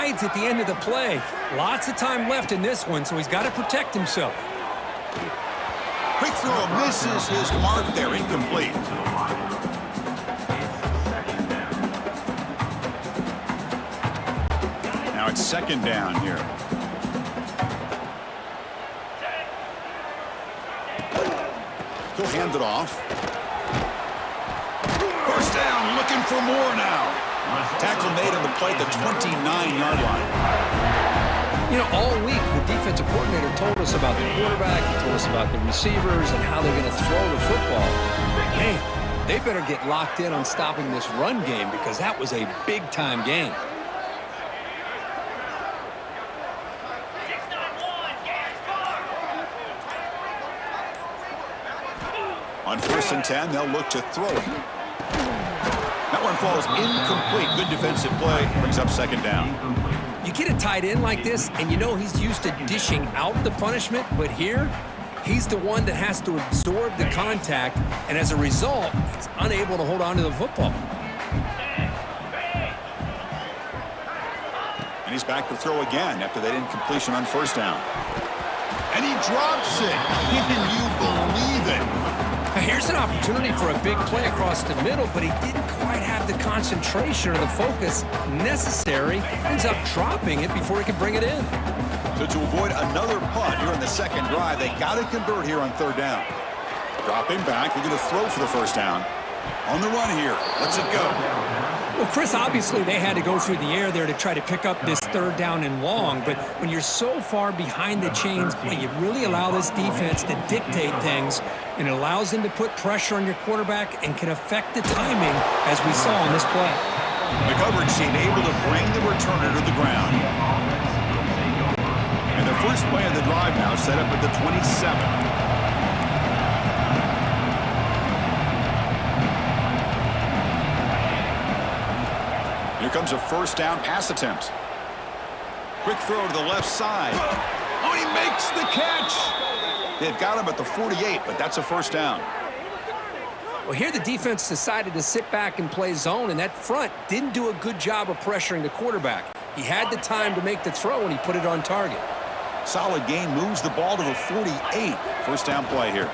slides at the end of the play. Lots of time left in this one, so he's got to protect himself. Quick throw misses his mark there, incomplete. Now it's second down here. He'll hand it off. First down, looking for more now. Tackle made on the play at the 29-yard line. You know, all week the defensive coordinator told us about the quarterback, he told us about the receivers and how they're going to throw the football. Hey, they better get locked in on stopping this run game because that was a big-time game. On 1st and 10, they'll look to throw it. That one falls incomplete. Good defensive play. Brings up second down. You get a tight end like this, and you know he's used to dishing out the punishment, but here, he's the one that has to absorb the contact, and as a result, he's unable to hold on to the football. And he's back to throw again after that incompletion on 1st down. And he drops it. Can you believe it? Here's an opportunity for a big play across the middle, but he didn't quite have the concentration or the focus necessary. Ends up dropping it before he could bring it in. So to avoid another punt here in the second drive, they got to convert here on 3rd down. Dropping back, they're going to throw for the 1st down. On the run here, let's it go. Well, Chris, obviously they had to go through the air there to try to pick up this 3rd down and long, but when you're so far behind the chains, boy, you really allow this defense to dictate things, and it allows them to put pressure on your quarterback and can affect the timing, as we saw on this play. The coverage team able to bring the returner to the ground. And the first play of the drive now set up at the 27. Here comes a 1st down pass attempt. Quick throw to the left side. Oh, he makes the catch. They've got him at the 48, but that's a 1st down. Well, here the defense decided to sit back and play zone, and that front didn't do a good job of pressuring the quarterback. He had the time to make the throw, and he put it on target. Solid gain, moves the ball to the 48. 1st down play here.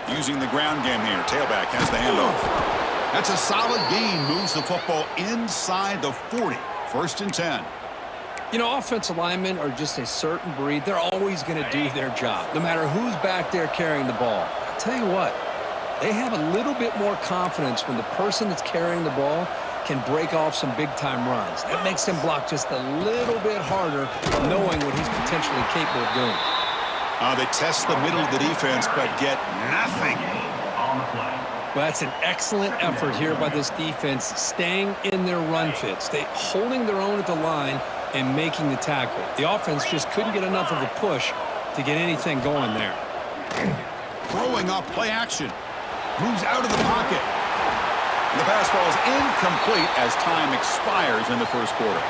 Using the ground game here. Tailback has the handoff. That's a solid gain, moves the football inside the 40. 1st and 10. You know, offensive linemen are just a certain breed. They're always going to do their job, no matter who's back there carrying the ball. I'll tell you what, they have a little bit more confidence when the person that's carrying the ball can break off some big-time runs. That makes them block just a little bit harder, knowing what he's potentially capable of doing. They test the middle of the defense, but get nothing on the play. Well, that's an excellent effort here by this defense, staying in their run fits, holding their own at the line and making the tackle. The offense just couldn't get enough of a push to get anything going there. Throwing off play action. Moves out of the pocket. The pass falls incomplete as time expires in the 1st quarter.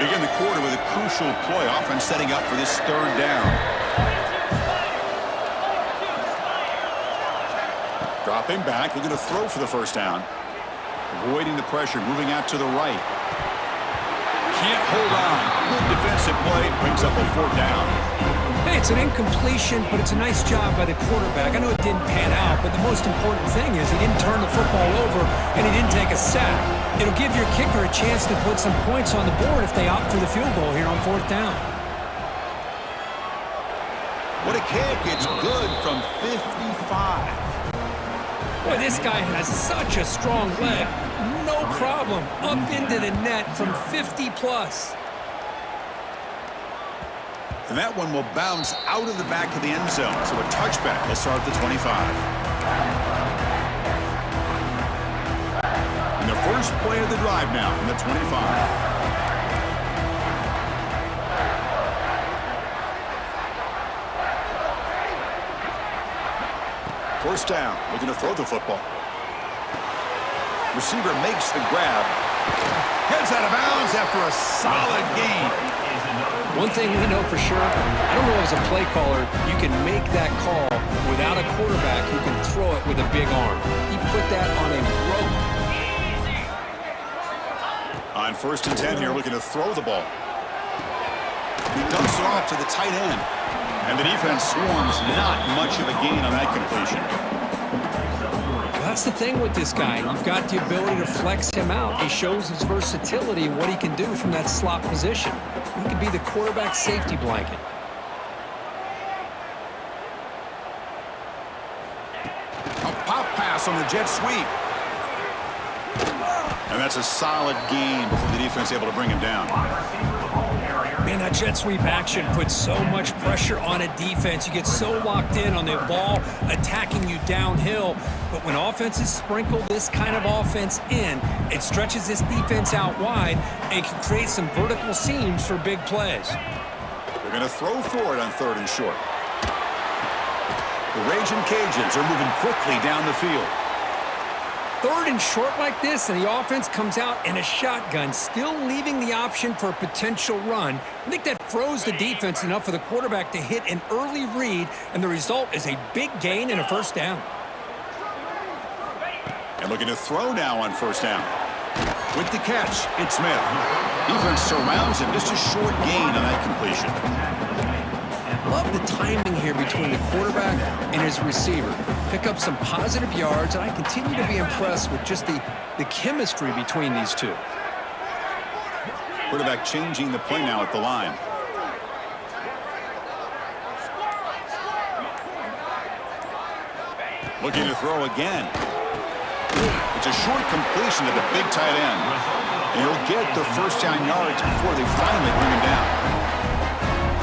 Begin the quarter with a crucial play, offense setting up for this 3rd down. Dropping back, looking to throw for the 1st down. Avoiding the pressure, moving out to the right. Can't hold on. Good defensive play, brings up a 4th down. Hey, it's an incompletion, but it's a nice job by the quarterback. I know it didn't pan out, but the most important thing is he didn't turn the football over and he didn't take a sack. It'll give your kicker a chance to put some points on the board if they opt for the field goal here on 4th down. What a kick. It's good from 55. Boy, this guy has such a strong leg. No problem. Up into the net from 50-plus. And that one will bounce out of the back of the end zone. So a touchback will start at the 25. And the first play of the drive now from the 25. 1st down, looking to throw the football. Receiver makes the grab. Gets out of bounds after a solid gain. One thing we know for sure, I don't know as a play caller, you can make that call without a quarterback who can throw it with a big arm. He put that on a rope. On 1st and 10 here, looking to throw the ball. He dumps it off to the tight end. And the defense swarms, not much of a gain on that completion. That's the thing with this guy. You've got the ability to flex him out. He shows his versatility and what he can do from that slot position. He can be the quarterback safety blanket. A pop pass on the jet sweep. And that's a solid gain before the defense able to bring him down. Man, that jet sweep action puts so much pressure on a defense. You get so locked in on the ball attacking you downhill. But when offenses sprinkle this kind of offense in, it stretches this defense out wide and can create some vertical seams for big plays. They're going to throw for it on 3rd and short. The Raging Cajuns are moving quickly down the field. 3rd and short like this, and the offense comes out in a shotgun, still leaving the option for a potential run. I think that froze the defense enough for the quarterback to hit an early read, and the result is a big gain and a 1st down. And looking to throw now on 1st down. With the catch, it's Smith. Defense surrounds him, just a short gain on that completion. Love the timing here between the quarterback and his receiver. Pick up some positive yards, and I continue to be impressed with just the chemistry between these two. Quarterback changing the play now at the line. Looking to throw again. It's a short completion to the big tight end. And he'll get the 1st down yards before they finally bring him down.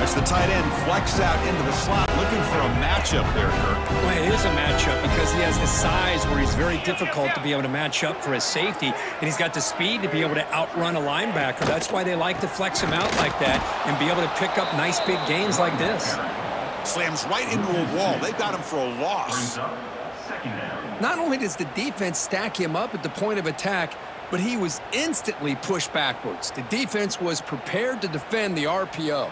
As the tight end flexed out into the slot, looking for a matchup there, Kirk. Well, it is a matchup because he has the size where he's very difficult to be able to match up for his safety, and he's got the speed to be able to outrun a linebacker. That's why they like to flex him out like that and be able to pick up nice big gains like this. Slams right into a wall. They've got him for a loss. Not only does the defense stack him up at the point of attack, but he was instantly pushed backwards. The defense was prepared to defend the RPO.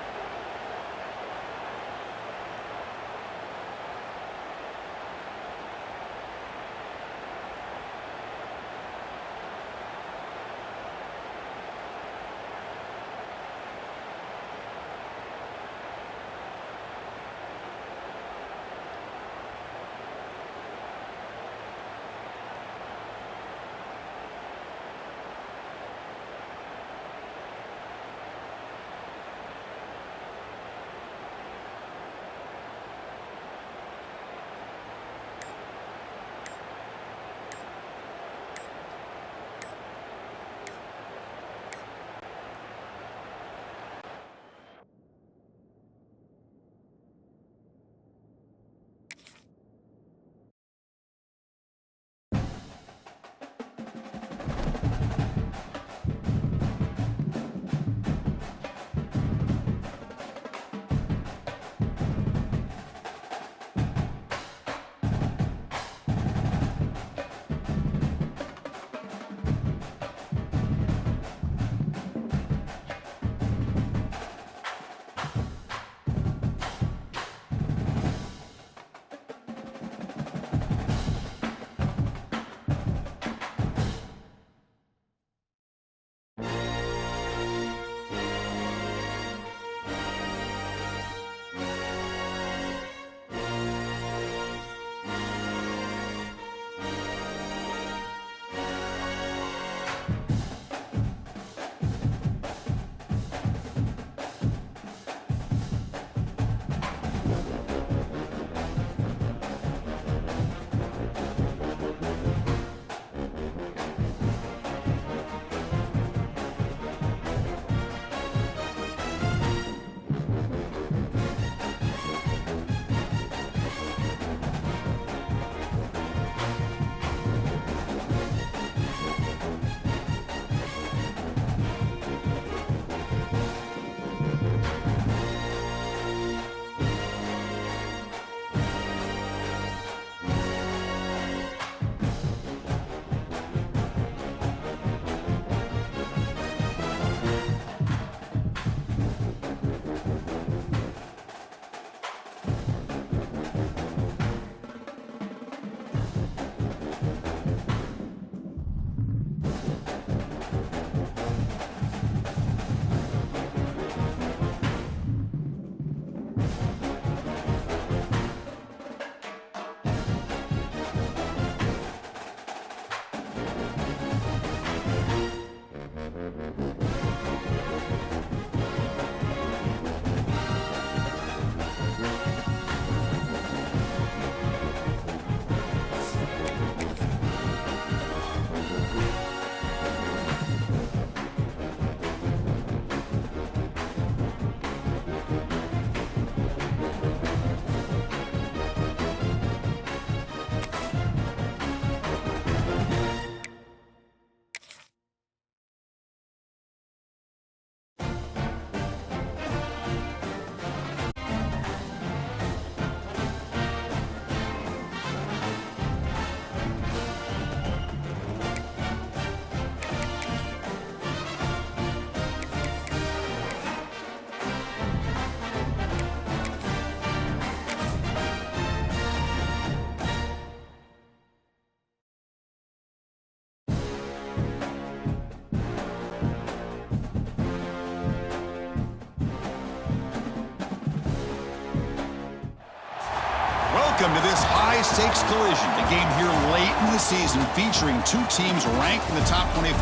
Welcome to this high-stakes collision. A game here late in the season featuring two teams ranked in the top 25,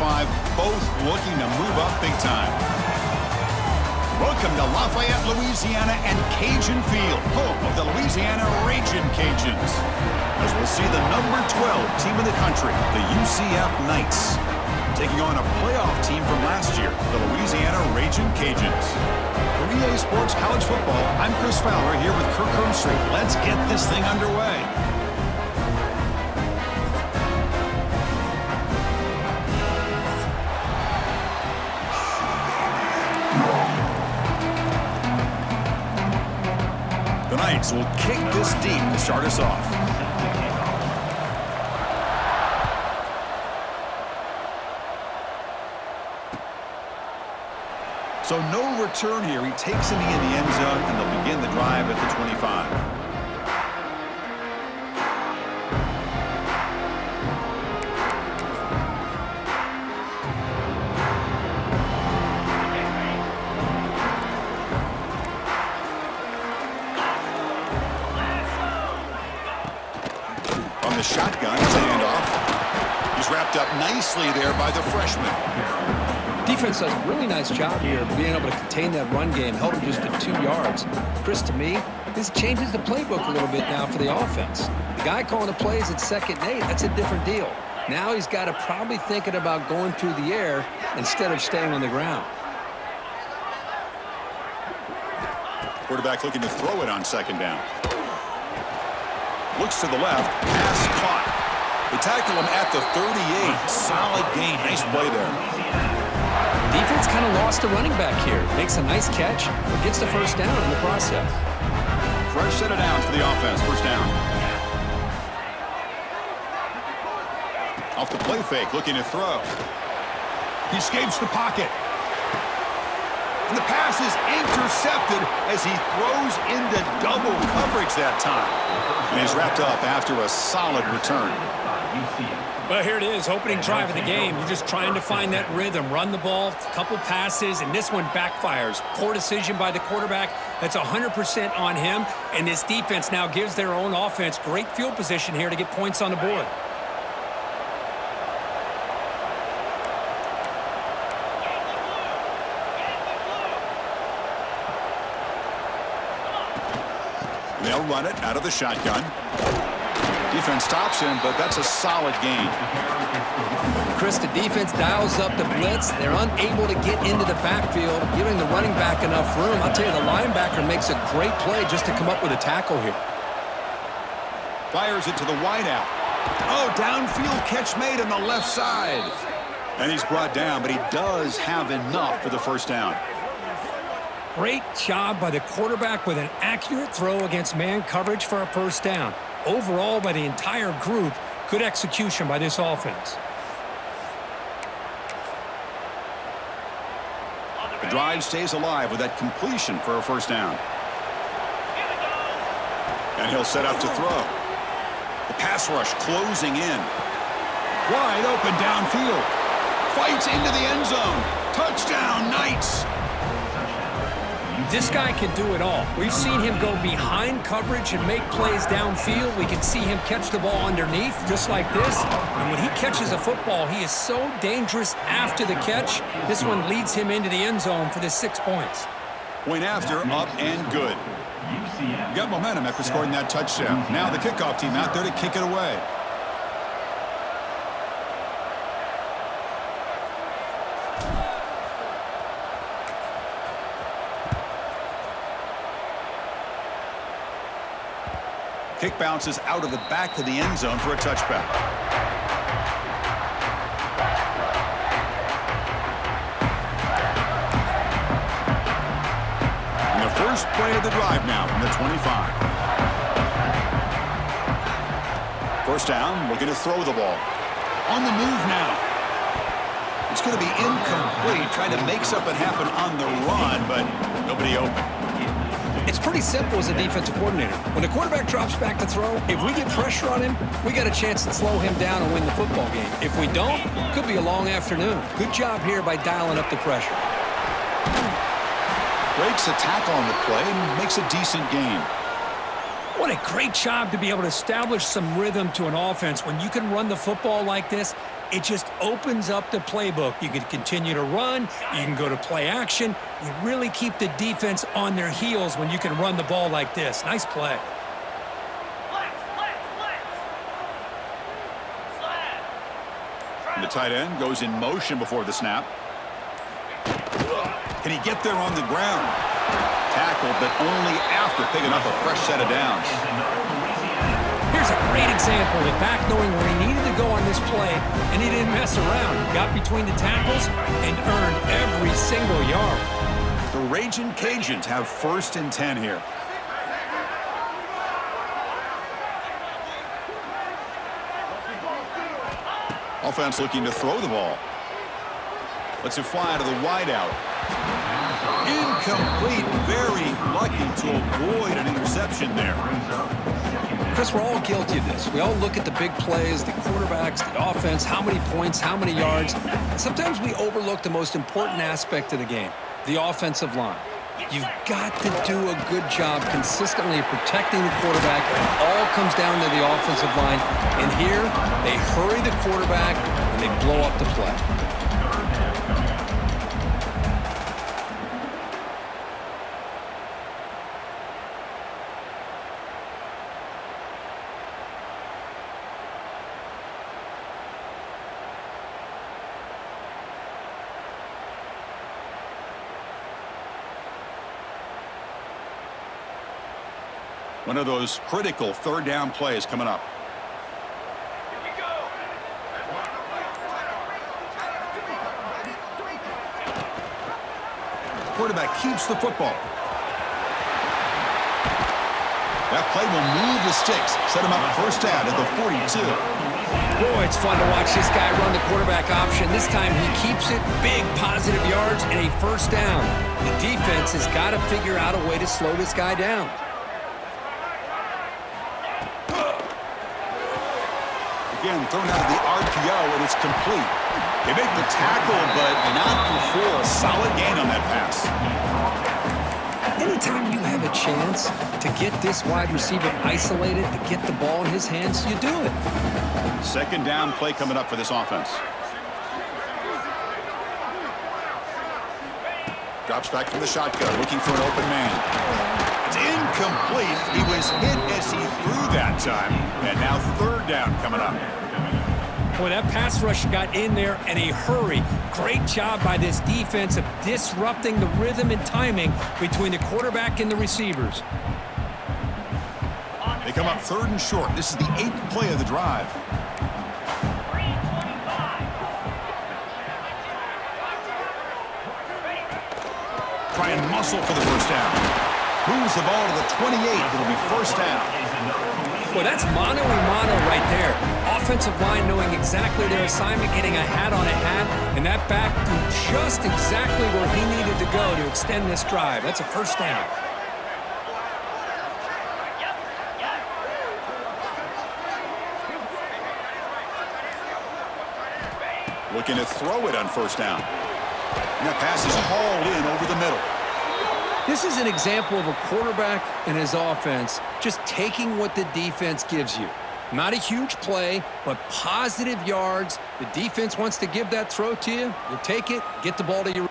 both looking to move up big time. Welcome to Lafayette, Louisiana and Cajun Field, home of the Louisiana Ragin' Cajuns. As we'll see the number 12 team in the country, the UCF Knights, taking on a playoff team from last year, the Louisiana Ragin' Cajuns. For EA Sports College Football, I'm Chris Fowler here with Kirk Hermstreet. Let's get this thing underway. The Knights will kick this deep to start us off. So no return here. He takes it in the end zone, and they'll begin the drive at the 25. On the shotgun, it's a handoff. He's wrapped up nicely there by the freshman. Defense does a really nice job here of being able to contain that run game, held him just to 2 yards. Chris, to me, this changes the playbook a little bit now for the offense. The guy calling the plays at 2nd and 8, that's a different deal. Now he's got to probably thinking about going through the air instead of staying on the ground. Quarterback looking to throw it on 2nd down. Looks to the left, pass caught. They tackle him at the 38. Solid gain, nice play there. Defense kind of lost a running back here. Makes a nice catch, but gets the first down in the process. Fresh set of downs for the offense. First down. Off the play fake, looking to throw. He escapes the pocket. And the pass is intercepted as he throws into double coverage that time. And he's wrapped up after a solid return. Well, here it is, opening drive of the game. You're just trying to find that rhythm, run the ball, a couple passes, and this one backfires. Poor decision by the quarterback. That's 100% on him, and this defense now gives their own offense great field position here to get points on the board. They'll run it out of the shotgun. Defense stops him, but that's a solid gain. Chris, the defense dials up the blitz. They're unable to get into the backfield, giving the running back enough room. I'll tell you, the linebacker makes a great play just to come up with a tackle here. Fires it to the wideout. Oh, downfield catch made on the left side. And he's brought down, but he does have enough for the first down. Great job by the quarterback with an accurate throw against man coverage for a first down. Overall, by the entire group, good execution by this offense. The drive stays alive with that completion for a first down. And he'll set up to throw. The pass rush closing in. Wide open downfield. Fights into the end zone. Touchdown, Knights. This guy can do it all. We've seen him go behind coverage and make plays downfield. We can see him catch the ball underneath, just like this. And when he catches a football, he is so dangerous after the catch. This one leads him into the end zone for the 6 points. Point after, up and good. Got momentum after scoring that touchdown. Now the kickoff team out there to kick it away. Kick bounces out of the back of the end zone for a touchback. And the first play of the drive now from the 25. First down, looking to throw the ball. On the move now. It's going to be incomplete, trying to make something happen on the run, but nobody open. It's pretty simple as a defensive coordinator. When the quarterback drops back to throw, if we get pressure on him, we got a chance to slow him down and win the football game. If we don't, could be a long afternoon. Good job here by dialing up the pressure. Breaks a tackle on the play and makes a decent gain. What a great job to be able to establish some rhythm to an offense. When you can run the football like this, it just opens up the playbook. You can continue to run. You can go to play action. You really keep the defense on their heels when you can run the ball like this. Nice play. The tight end goes in motion before the snap. Can he get there on the ground? Tackled, but only after picking up a fresh set of downs. Here's a great example. The back knowing where he needed to go on this play, and he didn't mess around. He got between the tackles and earned every single yard. The Ragin' Cajuns have 1st and 10 here. Offense looking to throw the ball. Lets it fly to the wideout. Incomplete. Very lucky to avoid an interception there. Chris, we're all guilty of this. We all look at the big plays, the quarterbacks, the offense, how many points, how many yards. And sometimes we overlook the most important aspect of the game, the offensive line. You've got to do a good job consistently protecting the quarterback. It all comes down to the offensive line. And here, they hurry the quarterback, and they blow up the play. One of those critical 3rd down plays coming up. Quarterback keeps the football. That play will move the sticks. Set him up 1st down at the 42. Boy, it's fun to watch this guy run the quarterback option. This time he keeps it, big positive yards, and a 1st down. The defense has got to figure out a way to slow this guy down. Again, thrown out of the RPO, and it's complete. They make the tackle, but not before a solid gain on that pass. Anytime you have a chance to get this wide receiver isolated, to get the ball in his hands, you do it. 2nd down play coming up for this offense. Drops back from the shotgun, looking for an open man. It's incomplete. He was hit as he threw that time. And now 3rd down coming up. Boy, that pass rush got in there in a hurry. Great job by this defense of disrupting the rhythm and timing between the quarterback and the receivers. They come up 3rd and short. This is the 8th play of the drive. Try and muscle for the 1st down. Moves the ball to the 28. It'll be 1st down. Well, that's mano a mano right there. Offensive line knowing exactly their assignment, getting a hat on a hat, and that back threw just exactly where he needed to go to extend this drive. That's a 1st down. Looking to throw it on 1st down. And that pass is hauled in over the middle. This is an example of a quarterback and his offense just taking what the defense gives you. Not a huge play, but positive yards. The defense wants to give that throw to you. You take it, get the ball to your...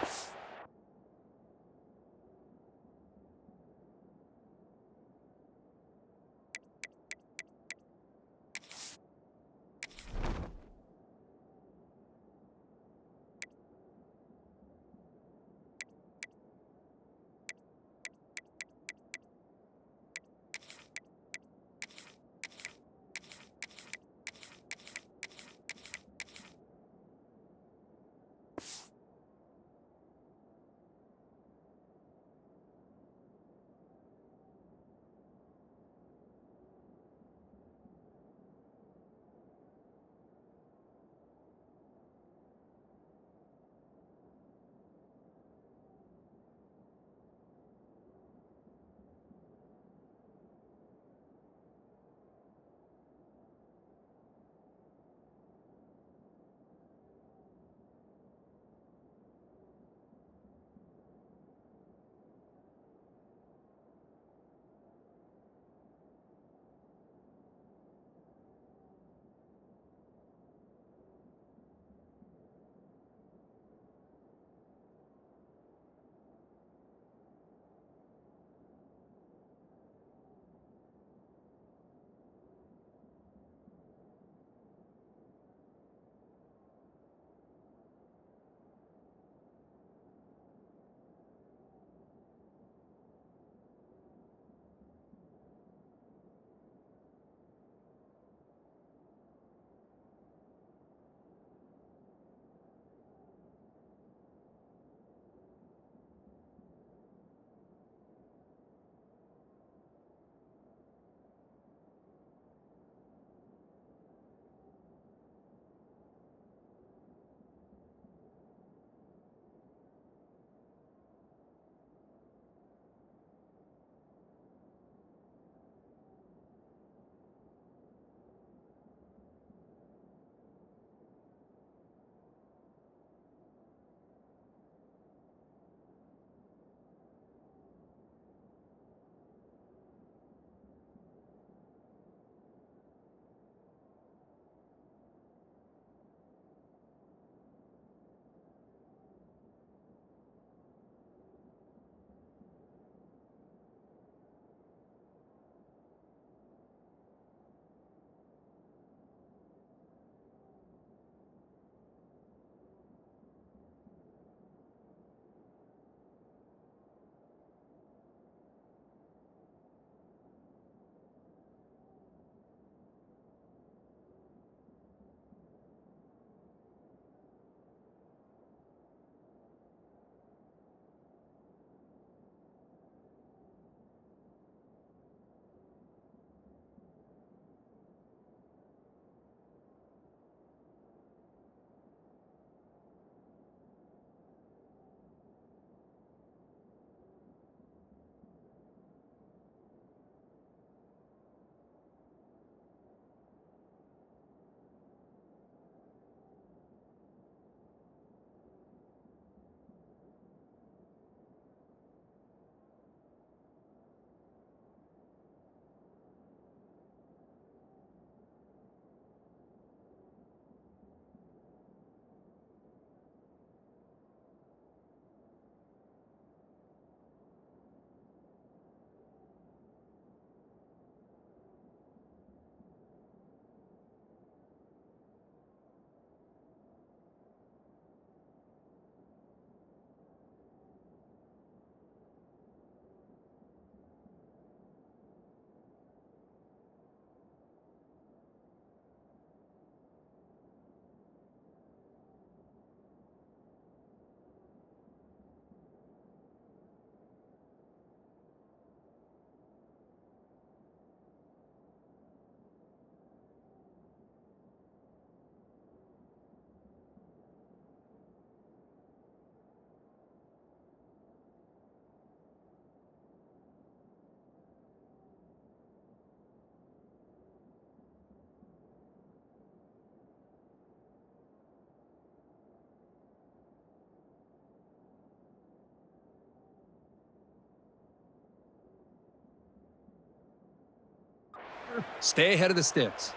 Stay ahead of the sticks.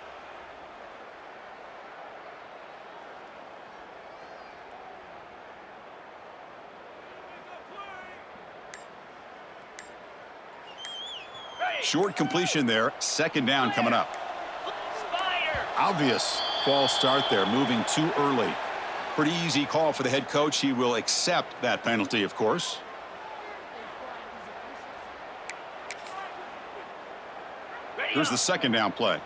Short completion there. Second down coming up. Obvious false start there, moving too early. Pretty easy call for the head coach. He will accept that penalty, of course. Here's the second down play.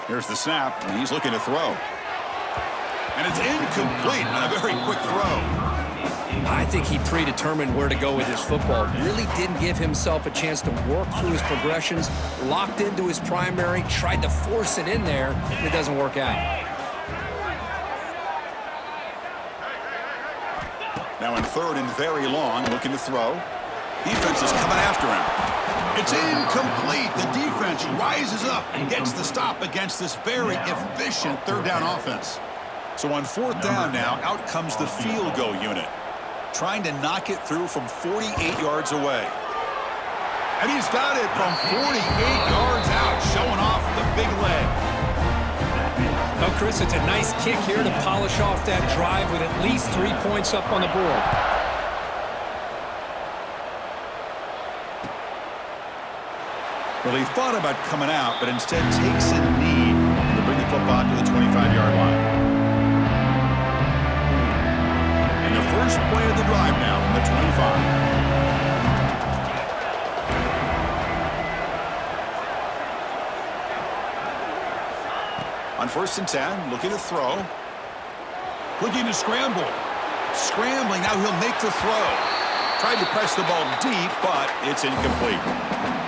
Here's the snap, and he's looking to throw. And it's incomplete on a very quick throw. I think he predetermined where to go with his football. Really didn't give himself a chance to work through his progressions. Locked into his primary, tried to force it in there, and it doesn't work out. Now in third and very long, looking to throw. Defense is coming after him. It's incomplete. The defense rises up and gets the stop against this very efficient third down offense. So on fourth down now, out comes the field goal unit, trying to knock it through from 48 yards away. And he's got it from 48 yards out, showing off the big leg. Well, Chris, it's a nice kick here to polish off that drive with at least 3 points up on the board. Well, he thought about coming out, but instead takes a knee to bring the football to the 25-yard line. And the first play of the drive now from the 25. On first and 10, looking to throw. Looking to scramble. Scrambling, now he'll make the throw. Tried to press the ball deep, but it's incomplete.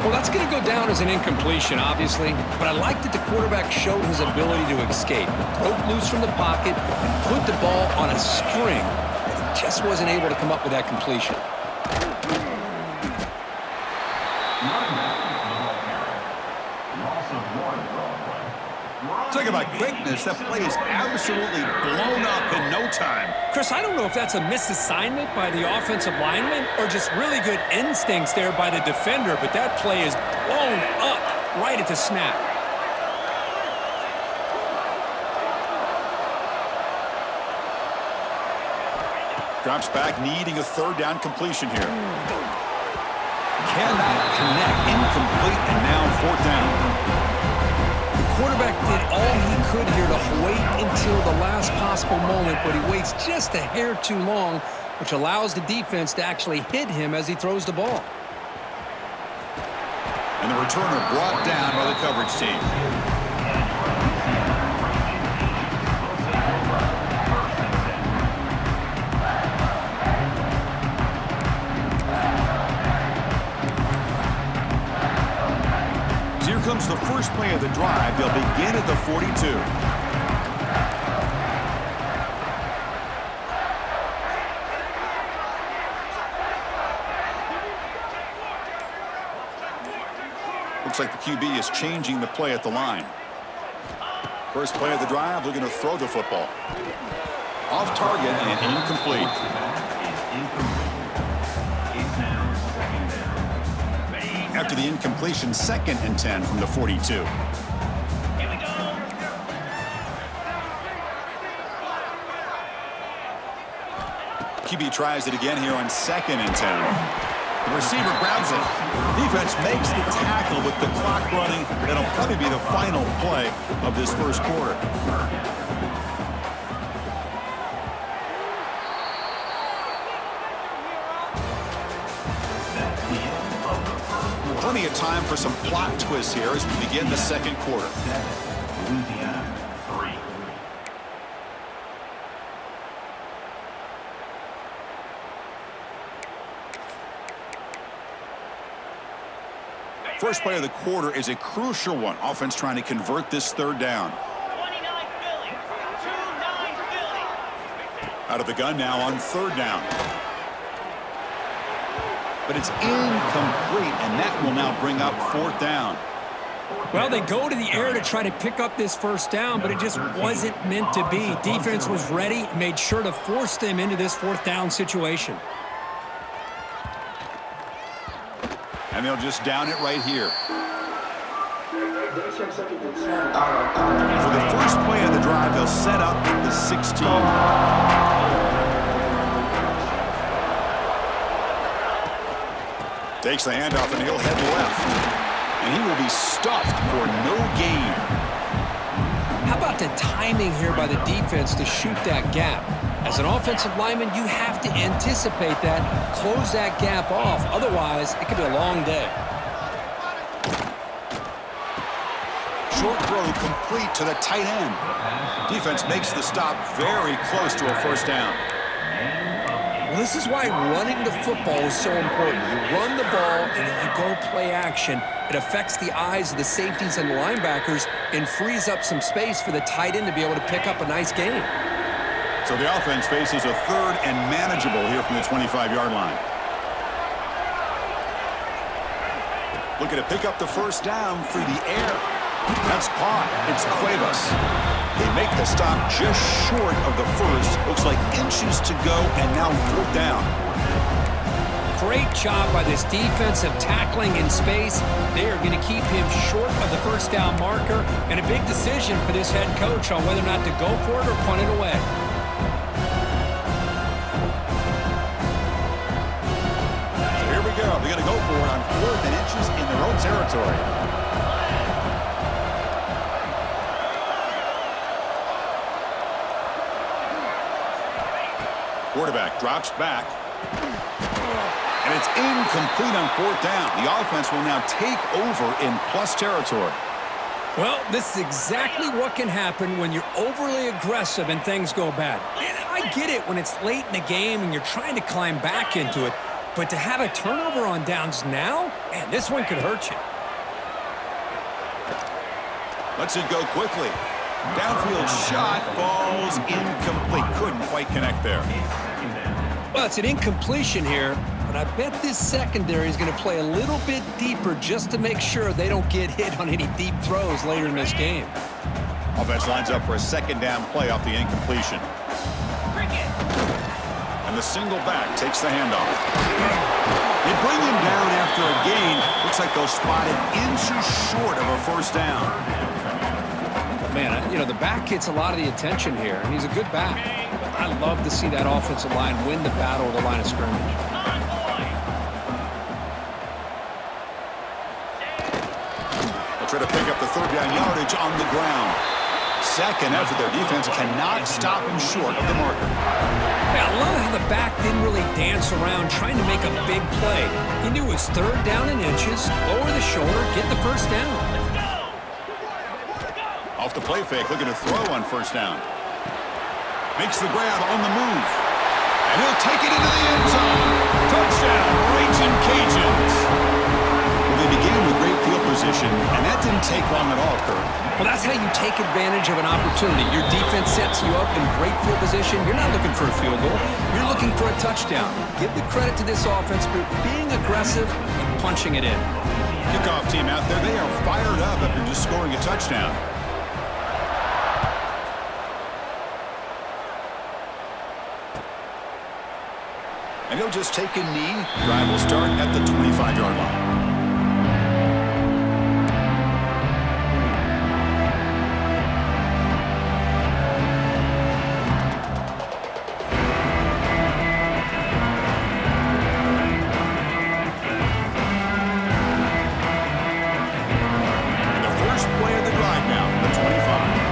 Well, that's going to go down as an incompletion, obviously, but I like that the quarterback showed his ability to escape. Broke loose from the pocket and put the ball on a string, but he just wasn't able to come up with that completion. Talk about quickness. That play is absolutely blown up in no time. Chris, I don't know if that's a misassignment by the offensive lineman or just really good instincts there by the defender, but that play is blown up right at the snap. Drops back, needing a third down completion here. Cannot connect. Incomplete, and now fourth down. Quarterback did all he could here to wait until the last possible moment, but he waits just a hair too long, which allows the defense to actually hit him as he throws the ball. And the returner brought down by the coverage team. Here comes the first play of the drive. They'll begin at the 42. Looks like the QB is changing the play at the line. First play of the drive, looking to throw the football. Off target and incomplete. After the incompletion, second and 10 from the 42. Here we go. QB tries it again here on second and 10. The receiver grabs it. Defense makes the tackle with the clock running. That'll probably be the final play of this first quarter. Plenty of time for some plot twists here as we begin the second quarter. First play of the quarter is a crucial one. Offense trying to convert this third down. 29 Philly. 2-9 Philly. Out of the gun now on third down. But it's incomplete, and that will now bring up fourth down. Well, they go to the air to try to pick up this first down, but it just wasn't meant to be. Defense was ready, made sure to force them into this fourth down situation. And they'll just down it right here. For the first play of the drive, they'll set up at the 16. Takes the handoff, and he'll head left. And he will be stuffed for no gain. How about the timing here by the defense to shoot that gap? As an offensive lineman, you have to anticipate that, close that gap off. Otherwise, it could be a long day. Short throw complete to the tight end. Defense makes the stop very close to a first down. Well, this is why running the football is so important. You run the ball, and then you go play action. It affects the eyes of the safeties and the linebackers and frees up some space for the tight end to be able to pick up a nice gain. So the offense faces a third and manageable here from the 25-yard line. Looking to pick up the first down through the air. That's caught. It's Cuevas. They make the stop just short of the first. Looks like inches to go, and now fourth down. Great job by this defensive tackling in space. They are going to keep him short of the first down marker, and a big decision for this head coach on whether or not to go for it or punt it away. So here we go. They're going to go for it on 4th and inches in their own territory. Quarterback drops back. And it's incomplete on 4th down. The offense will now take over in plus territory. Well, this is exactly what can happen when you're overly aggressive and things go bad. And I get it when it's late in the game and you're trying to climb back into it. But to have a turnover on downs now, man, this one could hurt you. Lets it go quickly. Downfield shot falls incomplete. Couldn't quite connect there. Well, it's an incompletion here, but I bet this secondary is going to play a little bit deeper just to make sure they don't get hit on any deep throws later in this game. Offense lines up for a second down play off the incompletion. And the single back takes the handoff. They bring him down after a gain. Looks like they'll spot it inches short of a first down. Man, you know, the back gets a lot of the attention here, and he's a good back. I love to see that offensive line win the battle at the line of scrimmage. They'll try to pick up the 3rd down yardage on the ground. Second effort, their defense cannot stop him short of the marker. Yeah, I love how the back didn't really dance around trying to make a big play. He knew it was 3rd down in inches, lower the shoulder, get the first down. Off the play fake, looking to throw on first down. Makes the grab on the move. And he'll take it into the end zone. Touchdown, Raging Cajuns. Well, they began with great field position, and that didn't take long at all, Kurt. Well, that's how you take advantage of an opportunity. Your defense sets you up in great field position. You're not looking for a field goal. You're looking for a touchdown. Give the credit to this offense for being aggressive and punching it in. Kickoff team out there, they are fired up after just scoring a touchdown. And he'll just take a knee. Drive will start at the 25-yard line. And the first play of the drive now from the 25.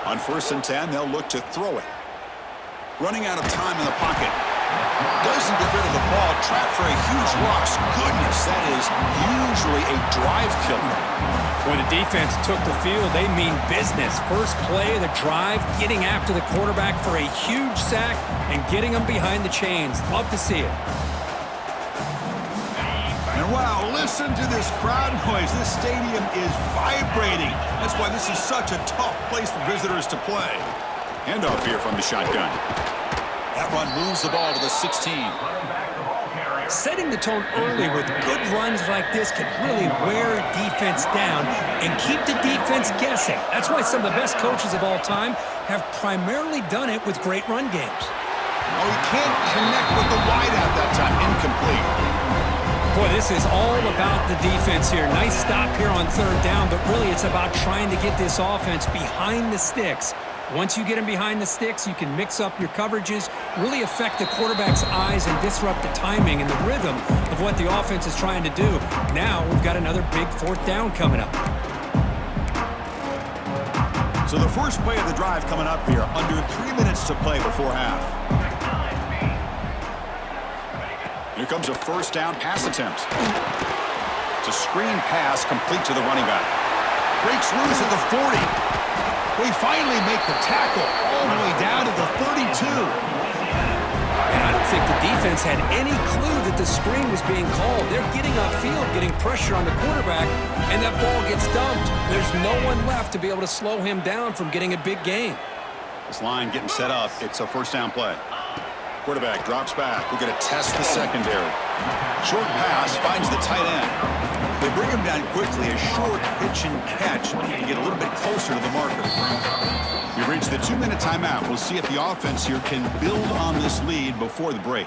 On 1st and 10, they'll look to throw it. Running out of time in the pocket. Doesn't get rid of the ball. Trapped for a huge loss. Goodness, that is usually a drive killer. When the defense took the field, they mean business. First play of the drive, getting after the quarterback for a huge sack and getting him behind the chains. Love to see it. And wow, listen to this crowd noise. This stadium is vibrating. That's why this is such a tough place for visitors to play. Handoff here from the shotgun. That run moves the ball to the 16. Setting the tone early with good runs like this can really wear a defense down and keep the defense guessing. That's why some of the best coaches of all time have primarily done it with great run games. Oh, he can't connect with the wideout that time. Incomplete. Boy, this is all about the defense here. Nice stop here on third down, but really it's about trying to get this offense behind the sticks. Once you get them behind the sticks, you can mix up your coverages, really affect the quarterback's eyes and disrupt the timing and the rhythm of what the offense is trying to do. Now we've got another big fourth down coming up. So the first play of the drive coming up here, under 3 minutes to play before half. Here comes a first down pass attempt. It's a screen pass complete to the running back. Breaks loose at the 40. They finally make the tackle all the way down to the 32. And I don't think the defense had any clue that the screen was being called. They're getting upfield, getting pressure on the quarterback, and that ball gets dumped. There's no one left to be able to slow him down from getting a big gain. This line getting set up. It's a first down play. Quarterback drops back. We're going to test the secondary. Short pass finds the tight end. They bring him down quickly. A short pitch and catch to get a little bit closer to the marker. We've reached the 2-minute timeout. We'll see if the offense here can build on this lead before the break.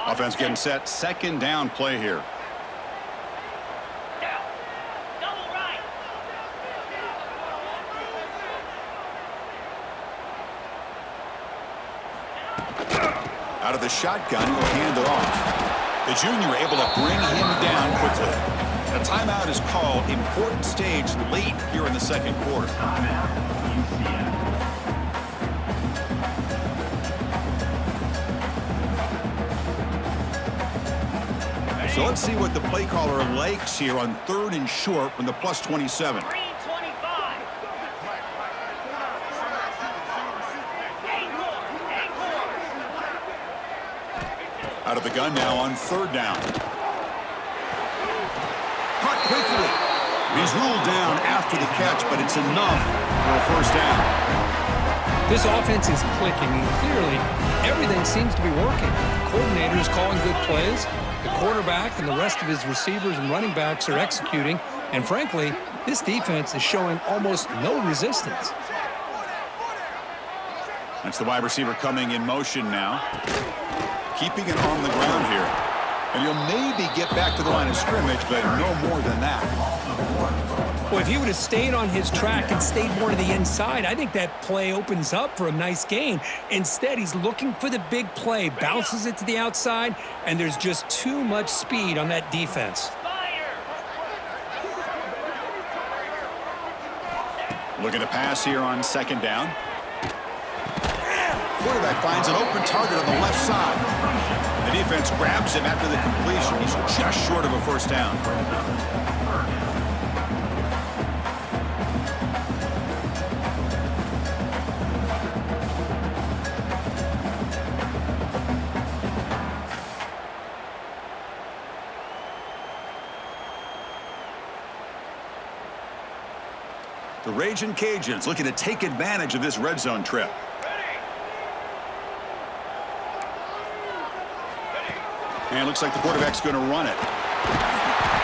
Offense getting set. Second down play here. Down. Double right. Out of the shotgun, he'll hand it off. The junior able to bring him down quickly. A timeout is called. Important stage late here in the second quarter. So let's see what the play caller likes here on 3rd and short from the plus 27. Green 25. Out of the gun now on 3rd down. Caught quickly. He's ruled down after the catch, but it's enough for a first down. This offense is clicking, and clearly everything seems to be working. The coordinator is calling good plays. The quarterback and the rest of his receivers and running backs are executing. And frankly, this defense is showing almost no resistance. That's the wide receiver coming in motion now. Keeping it on the ground here. And he'll maybe get back to the line of scrimmage, but no more than that. Well, if he would have stayed on his track and stayed more to the inside, I think that play opens up for a nice gain. Instead, he's looking for the big play, bounces it to the outside, and there's just too much speed on that defense. Looking to pass here on 2nd down. Quarterback finds an open target on the left side. The defense grabs him after the completion. He's just short of a first down. The Ragin' Cajuns looking to take advantage of this red zone trip. And it looks like the quarterback's going to run it.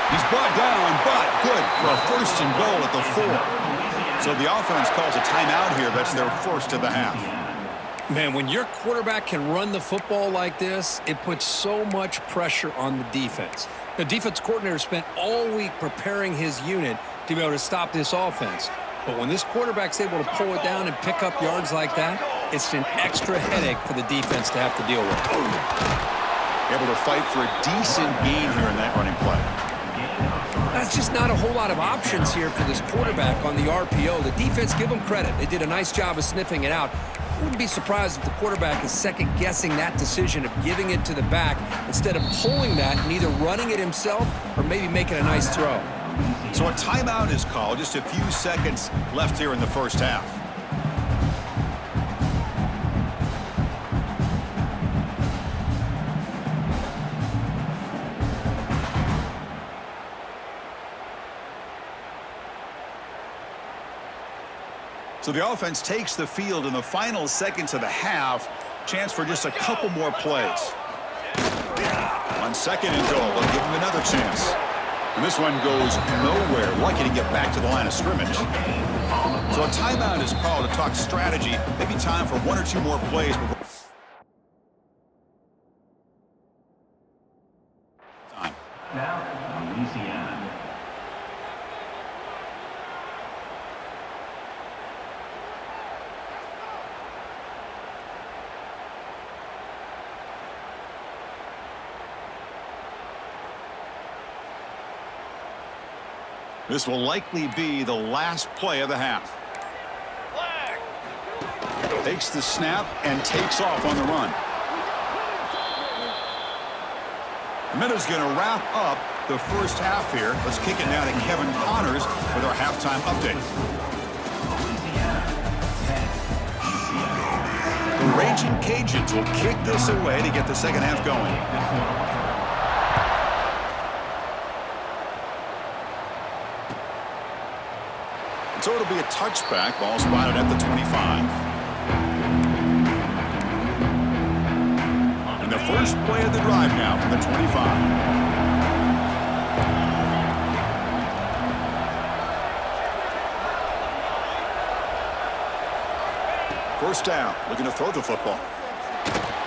He's brought down, but good for a 1st and goal at the 4. So the offense calls a timeout here. That's their first of the half. Man, when your quarterback can run the football like this, it puts so much pressure on the defense. The defense coordinator spent all week preparing his unit to be able to stop this offense. But when this quarterback's able to pull it down and pick up yards like that, it's an extra headache for the defense to have to deal with. Able to fight for a decent gain here in that running play. That's just not a whole lot of options here for this quarterback on the RPO. The defense, give them credit. They did a nice job of sniffing it out. I wouldn't be surprised if the quarterback is second-guessing that decision of giving it to the back instead of pulling that and either running it himself or maybe making a nice throw. So a timeout is called. Just a few seconds left here in the first half. So the offense takes the field in the final seconds of the half. Chance for just a couple more plays. On 2nd and goal, they'll give him another chance. And this one goes nowhere. Lucky to get back to the line of scrimmage. So a timeout is called to talk strategy. Maybe time for 1 or 2 more plays before time. Now, Louisiana. This will likely be the last play of the half. Takes the snap and takes off on the run. The minute's going to wrap up the first half here. Let's kick it now to Kevin Connors with our halftime update. The Raging Cajuns will kick this away to get the second half going. So it'll be a touchback. Ball spotted at the 25. And the first play of the drive now from the 25. First down, looking to throw the football.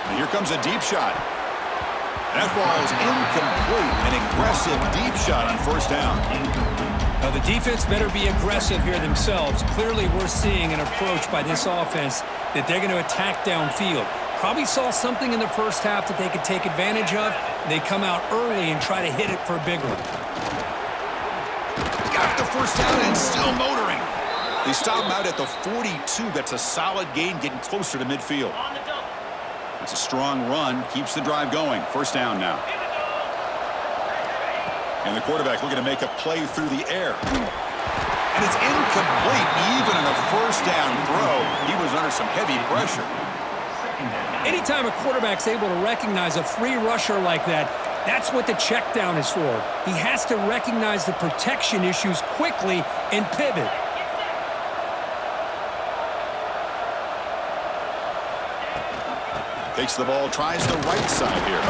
And here comes a deep shot. That ball is incomplete. An aggressive deep shot on first down. Now, the defense better be aggressive here themselves. Clearly, we're seeing an approach by this offense that they're going to attack downfield. Probably saw something in the first half that they could take advantage of. They come out early and try to hit it for a big one. Got the first down and still motoring. They stop him out at the 42. That's a solid gain, getting closer to midfield. It's a strong run, keeps the drive going. First down now. And the quarterback looking to make a play through the air. And it's incomplete. Even in a first down throw, he was under some heavy pressure. Anytime a quarterback's able to recognize a free rusher like that, that's what the check down is for. He has to recognize the protection issues quickly and pivot. Takes the ball, tries the right side here.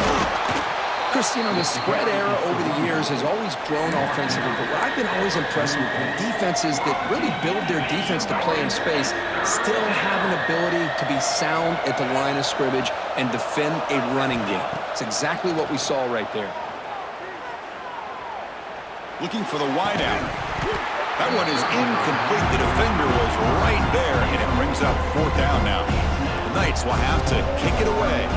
Chris, you know, the spread era over the years has always grown offensively, but what I've been always impressed with defenses that really build their defense to play in space still have an ability to be sound at the line of scrimmage and defend a running game. It's exactly what we saw right there. Looking for the wideout. That one is incomplete. The defender was right there, and it brings up fourth down now. The Knights will have to kick it away.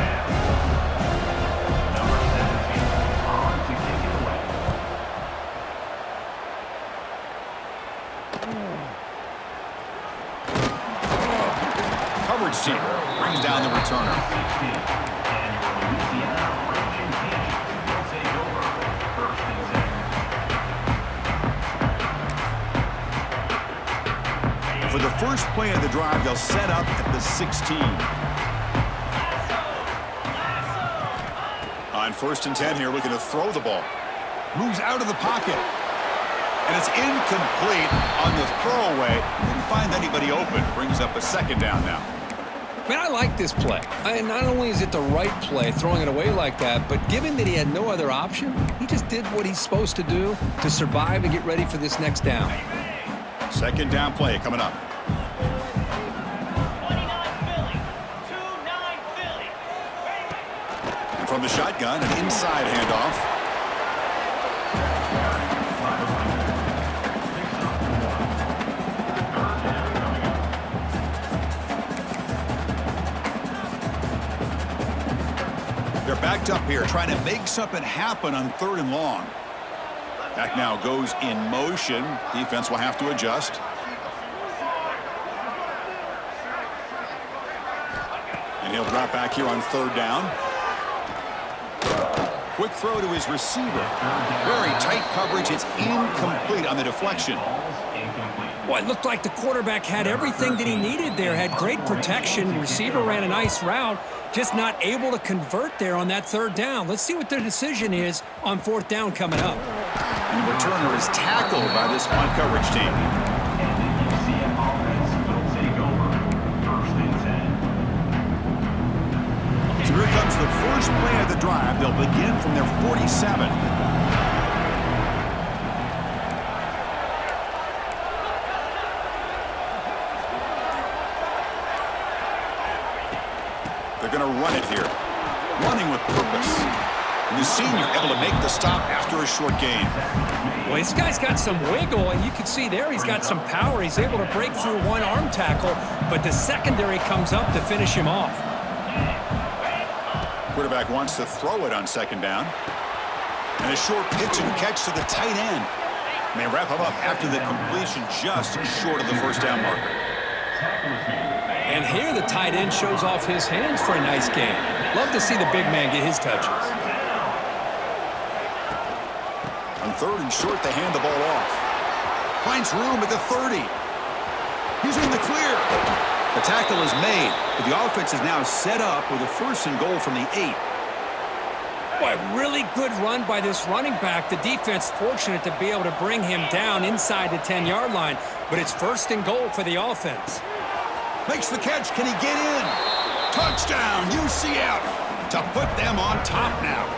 Coverage team brings down the returner. For the first play of the drive, they'll set up at the 16. On 1st and 10 here, looking to throw the ball. Moves out of the pocket. And it's incomplete on the throwaway. Didn't find anybody open. Brings up a second down now. Man, I like this play. Not only is it the right play, throwing it away like that, but given that he had no other option, he just did what he's supposed to do to survive and get ready for this next down. Second down play coming up. 29 Philly. And from the shotgun, an inside handoff. They're backed up here, trying to make something happen on 3rd and long. Back now goes in motion. Defense will have to adjust. And he'll drop back here on 3rd down. Quick throw to his receiver. Very tight coverage. It's incomplete on the deflection. Well, it looked like the quarterback had everything that he needed there, had great protection. Receiver ran a nice route, just not able to convert there on that 3rd down. Let's see what their decision is on 4th down coming up. And the returner is tackled by this punt coverage team. So here comes the first play of the drive. They'll begin from their 47. They're going to run it here. Running with purpose. And the senior able to make the stop after a short gain. Well, this guy's got some wiggle, and you can see there he's got some power. He's able to break through one arm tackle, but the secondary comes up to finish him off. Quarterback wants to throw it on second down. And a short pitch and catch to the tight end. And they wrap him up after the completion just short of the first down marker. And here the tight end shows off his hands for a nice game. Love to see the big man get his touches. On third and short, they hand the ball off. Finds room at the 30. He's in the clear. The tackle is made, but the offense is now set up with a first and goal from the 8. Boy, really good run by this running back. The defense fortunate to be able to bring him down inside the 10-yard line, but it's first and goal for the offense. Makes the catch. Can he get in? Touchdown, UCF, to put them on top now.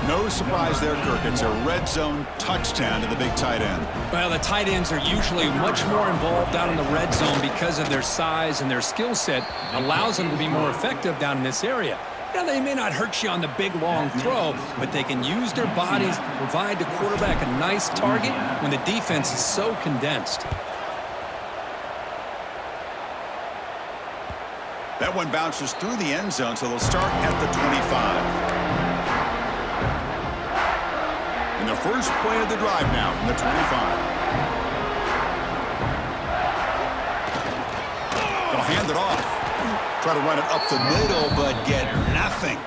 No surprise there, Kirk. It's a red zone touchdown to the big tight end. Well, the tight ends are usually much more involved out in the red zone because of their size, and their skill set allows them to be more effective down in this area. Now, they may not hurt you on the big, long throw, but they can use their bodies to provide the quarterback a nice target when the defense is so condensed. That one bounces through the end zone, so they'll start at the 25. And the first play of the drive now from the 25. They'll hand it off. Try to run it up the middle, but get nothing.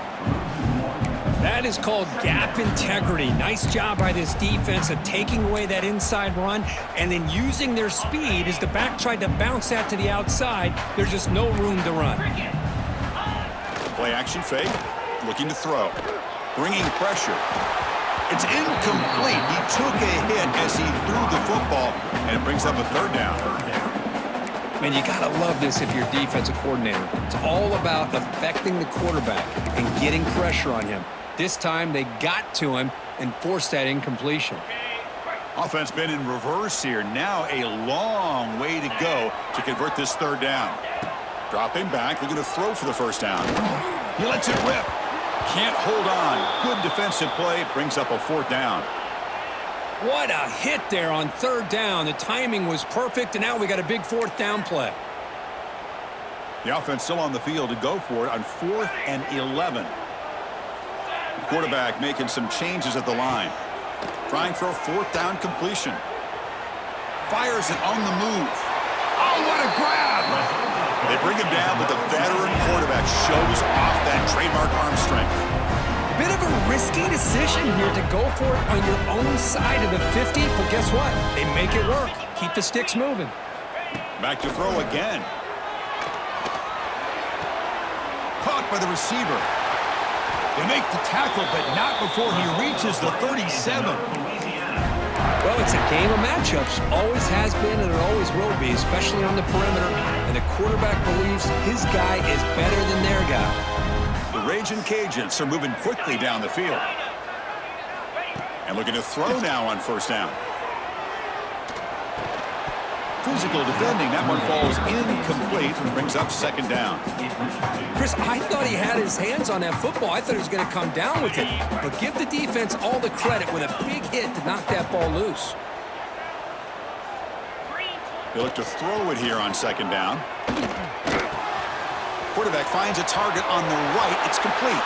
That is called gap integrity. Nice job by this defense of taking away that inside run and then using their speed as the back tried to bounce that to the outside. There's just no room to run. Play action fake. Looking to throw. Bringing pressure. It's incomplete. He took a hit as he threw the football, and it brings up a third down. Man, you got to love this if you're a defensive coordinator. It's all about affecting the quarterback and getting pressure on him. This time they got to him and forced that incompletion. Offense been in reverse here. Now a long way to go to convert this third down. Dropping back, looking to throw for the first down. He lets it rip. Can't hold on. Good defensive play. Brings up a fourth down. What a hit there on third down. The timing was perfect, and now we got a big fourth down play. The offense still on the field to go for it on 4th and 11. The quarterback making some changes at the line. Trying for a fourth down completion. Fires it on the move. Oh, what a grab! They bring him down, but the veteran quarterback shows off that trademark arm strength. Bit of a risky decision here to go for it on your own side of the 50, but guess what? They make it work. Keep the sticks moving. Back to throw again. Caught by the receiver. They make the tackle, but not before he reaches the 37. Well, it's a game of matchups. Always has been and it always will be, especially on the perimeter. And the quarterback believes his guy is better than their guy. The Raging Cajuns are moving quickly down the field. And looking to throw now on first down. Physical defending. That one falls incomplete and brings up second down. Chris, I thought he had his hands on that football. I thought he was going to come down with it. But give the defense all the credit with a big hit to knock that ball loose. They look to throw it here on second down. Quarterback finds a target on the right. It's complete.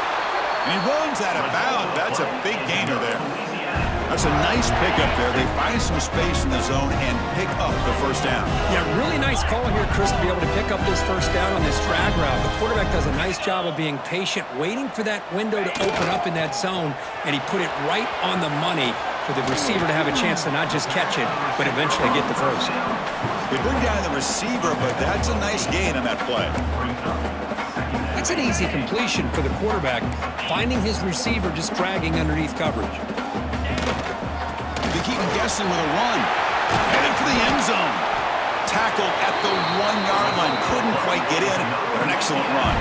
And he runs out of bounds. That's a big gainer there. That's a nice pickup there. They find some space in the zone and pick up the first down. Yeah, really nice call here, Chris, to be able to pick up this first down on this drag route. The quarterback does a nice job of being patient, waiting for that window to open up in that zone, and he put it right on the money for the receiver to have a chance to not just catch it, but eventually get the first. They bring down the receiver, but that's a nice gain on that play. That's an easy completion for the quarterback, finding his receiver just dragging underneath coverage. They keep him guessing with a run. Headed for the end zone. Tackled at the 1-yard line. Couldn't quite get in, but an excellent run.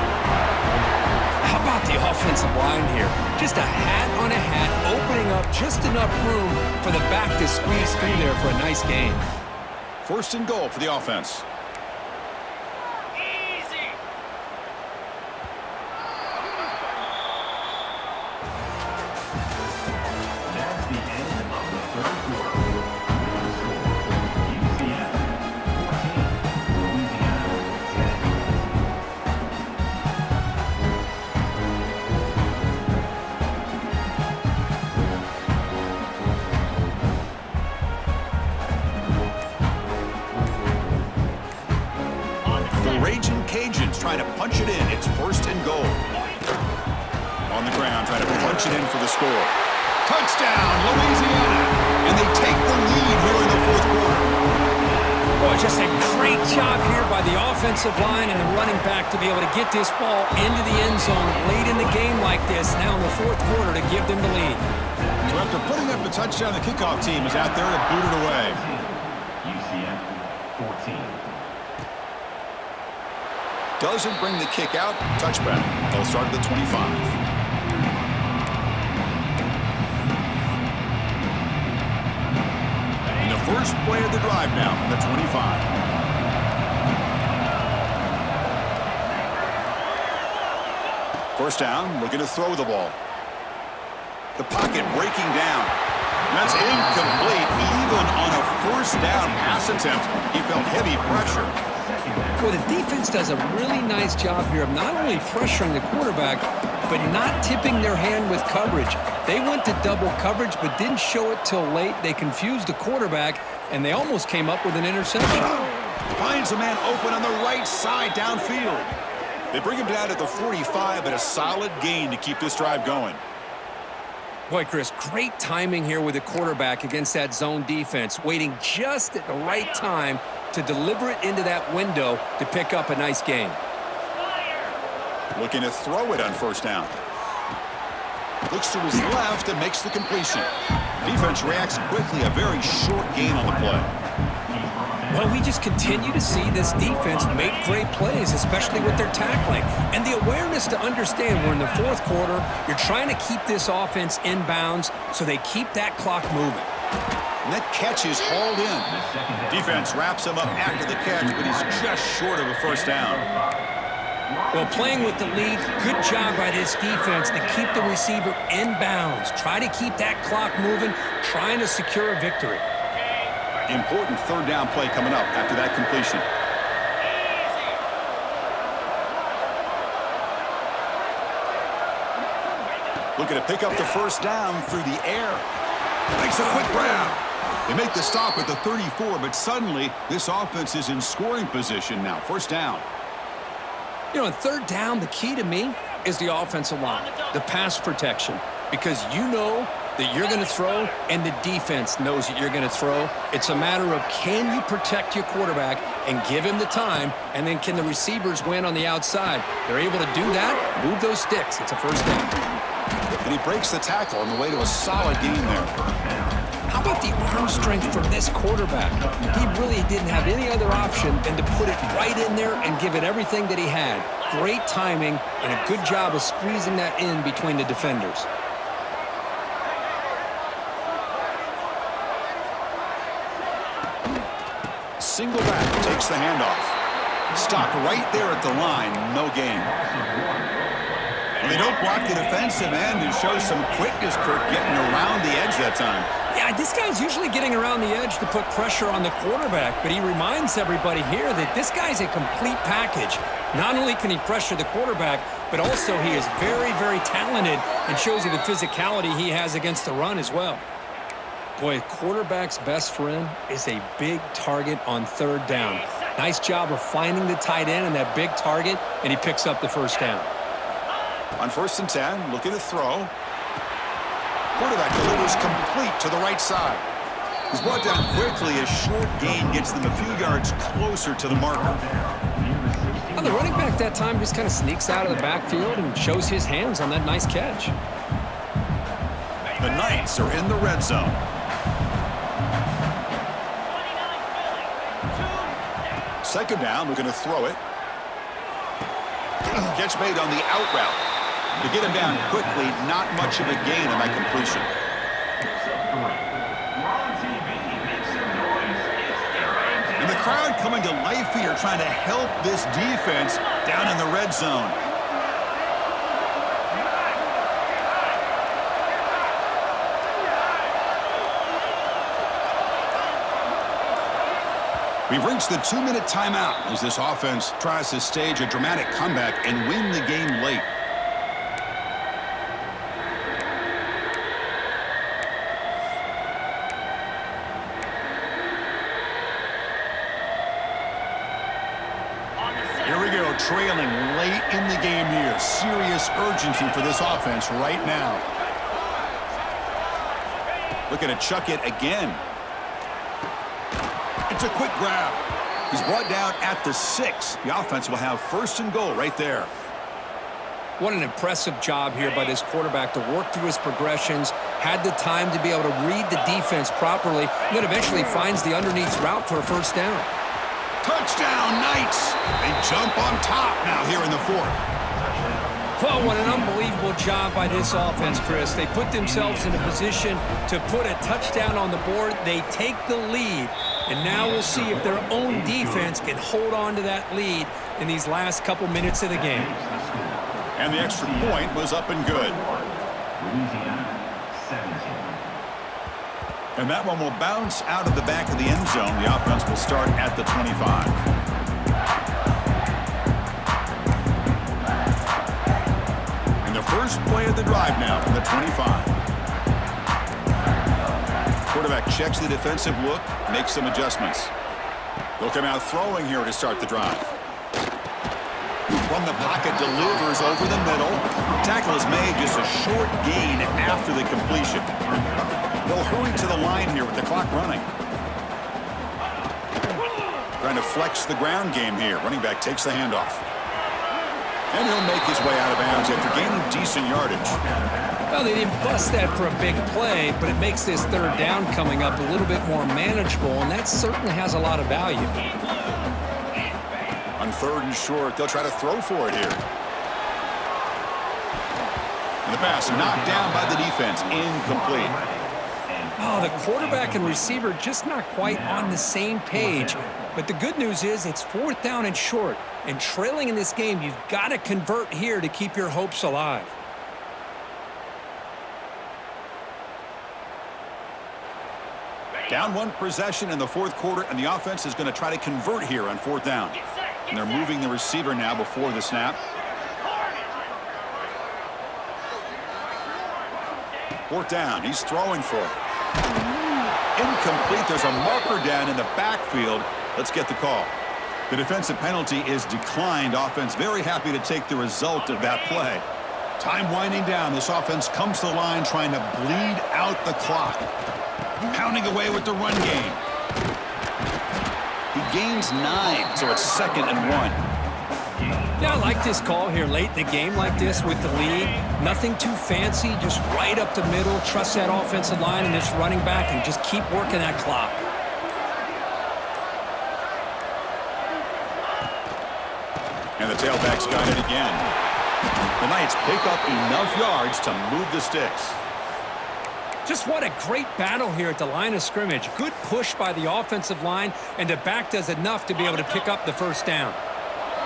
about the offensive line here? Just a hat on a hat, opening up just enough room for the back to squeeze through there for a nice gain. First and goal for the offense. Easy. That's the end of the third quarter. UCF 14, Louisiana 10. On the The set. Raging Cajuns trying to punch it in. It's first and goal. On the ground, trying to punch it in for the score. Touchdown, Louisiana. And they take the lead here in the fourth quarter. Boy, just a great job here by the offensive line and the running back to be able to get this ball into the end zone late in the game like this, now in the fourth quarter, to give them the lead. So after putting up the touchdown, the kickoff team is out there to boot it away. UCF 14. Doesn't bring the kick out. Touchback. They'll start at the 25. And the first play of the drive now from the 25. First down, looking to throw the ball. The pocket breaking down. That's incomplete. Even on a first down pass attempt, he felt heavy pressure. Well, the defense does a really nice job here of not only pressuring the quarterback, but not tipping their hand with coverage. They went to double coverage, but didn't show it till late. They confused the quarterback, and they almost came up with an interception. Finds a man open on the right side downfield. They bring him down at the 45, but a solid gain to keep this drive going. Boy, Chris, great timing here with the quarterback against that zone defense, waiting just at the right time to deliver it into that window to pick up a nice gain. Looking to throw it on first down. Looks to his left and makes the completion. Defense reacts quickly, a very short gain on the play. Well, we just continue to see this defense make great plays, especially with their tackling. And the awareness to understand we're in the fourth quarter, you're trying to keep this offense in bounds so they keep that clock moving. And that catch is hauled in. Defense wraps him up after the catch, but he's just short of a first down. Well, playing with the lead, good job by this defense to keep the receiver in bounds. Try to keep that clock moving, trying to secure a victory. Important third down play coming up after that completion. Looking to pick up the first down through the air. Makes a quick grab. They make the stop at the 34, but suddenly this offense is in scoring position now. First down. You know, on third down, the key to me is the offensive line, the pass protection, because you know that you're going to throw and the defense knows that you're going to throw. It's a matter of can you protect your quarterback and give him the time, and then can the receivers win on the outside? They're able to do that, move those sticks. It's a first down. And he breaks the tackle on the way to a solid gain there. How about the arm strength from this quarterback? He really didn't have any other option than to put it right in there and give it everything that he had. Great timing and a good job of squeezing that in between the defenders. Single back takes the handoff. Stopped right there at the line, no gain. And they don't block the defensive end and show some quickness, Kirk, getting around the edge that time. Yeah, this guy's usually getting around the edge to put pressure on the quarterback, but he reminds everybody here that this guy's a complete package. Not only can he pressure the quarterback, but also he is very, very talented and shows you the physicality he has against the run as well. Boy, a quarterback's best friend is a big target on third down. Nice job of finding the tight end and that big target, and he picks up the first down. On first and 10, looking to throw. Quarterback delivers complete to the right side. He's brought down quickly. A short gain gets them a few yards closer to the marker. Well, the running back that time just kind of sneaks out of the backfield and shows his hands on that nice catch. The Knights are in the red zone. Second down, looking to throw it. Catch made on the out route. To get him down quickly, not much of a gain on that completion. And the crowd coming to life here, trying to help this defense down in the red zone. We've reached the 2-minute timeout as this offense tries to stage a dramatic comeback and win the game late. Here we go, trailing late in the game here. Serious urgency for this offense right now. Looking to chuck it again. It's a quick grab. He's brought down at the 6. The offense will have 1st and goal right there. What an impressive job here by this quarterback to work through his progressions, had the time to be able to read the defense properly, and then eventually finds the underneath route for a 1st down. Touchdown, Knights! They jump on top now here in the 4th. Well, what an unbelievable job by this offense, Chris. They put themselves in a position to put a touchdown on the board. They take the lead, and now we'll see if their own defense can hold on to that lead in these last couple minutes of the game. And the extra point was up and good. And that one will bounce out of the back of the end zone. The offense will start at the 25. First play of the drive now from the 25. Quarterback checks the defensive look, makes some adjustments. They'll come out throwing here to start the drive. From the pocket, delivers over the middle. Tackle is made, just a short gain after the completion. They'll hurry to the line here with the clock running. Trying to flex the ground game here. Running back takes the handoff. And he'll make his way out of bounds after gaining decent yardage. Well, they didn't bust that for a big play, but it makes this 3rd down coming up a little bit more manageable, and that certainly has a lot of value. On 3rd and short, they'll try to throw for it here. And the pass knocked down by the defense, incomplete. Oh, the quarterback and receiver just not quite on the same page. But the good news is it's 4th down and short. And trailing in this game, you've got to convert here to keep your hopes alive. Down 1 possession in the 4th quarter, and the offense is going to try to convert here on 4th down. And they're moving the receiver now before the snap. 4th down, he's throwing for it. Incomplete, there's a marker down in the backfield. Let's get the call. The defensive penalty is declined. Offense very happy to take the result of that play. Time winding down. This offense comes to the line trying to bleed out the clock. Pounding away with the run game. He gains 9, so it's 2nd and 1. Yeah, I like this call here late in the game like this with the lead. Nothing too fancy, just right up the middle. Trust that offensive line and this running back and just keep working that clock. And the tailback's got it again. The Knights pick up enough yards to move the sticks. Just what a great battle here at the line of scrimmage. Good push by the offensive line, and the back does enough to be able to pick up the 1st down.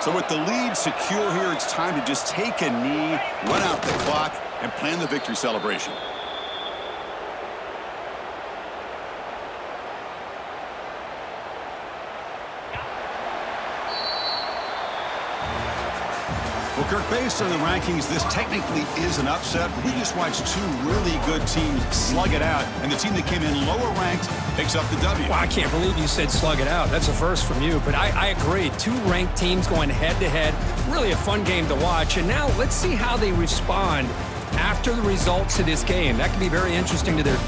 So with the lead secure here, it's time to just take a knee, run out the clock, and plan the victory celebration. Well, Kirk, based on the rankings, this technically is an upset. But we just watched 2 really good teams slug it out, and the team that came in lower ranked picks up the W. Well, I can't believe you said slug it out. That's a first from you, but I agree. 2 ranked teams going head-to-head. Really a fun game to watch, and now let's see how they respond after the results of this game. That could be very interesting to their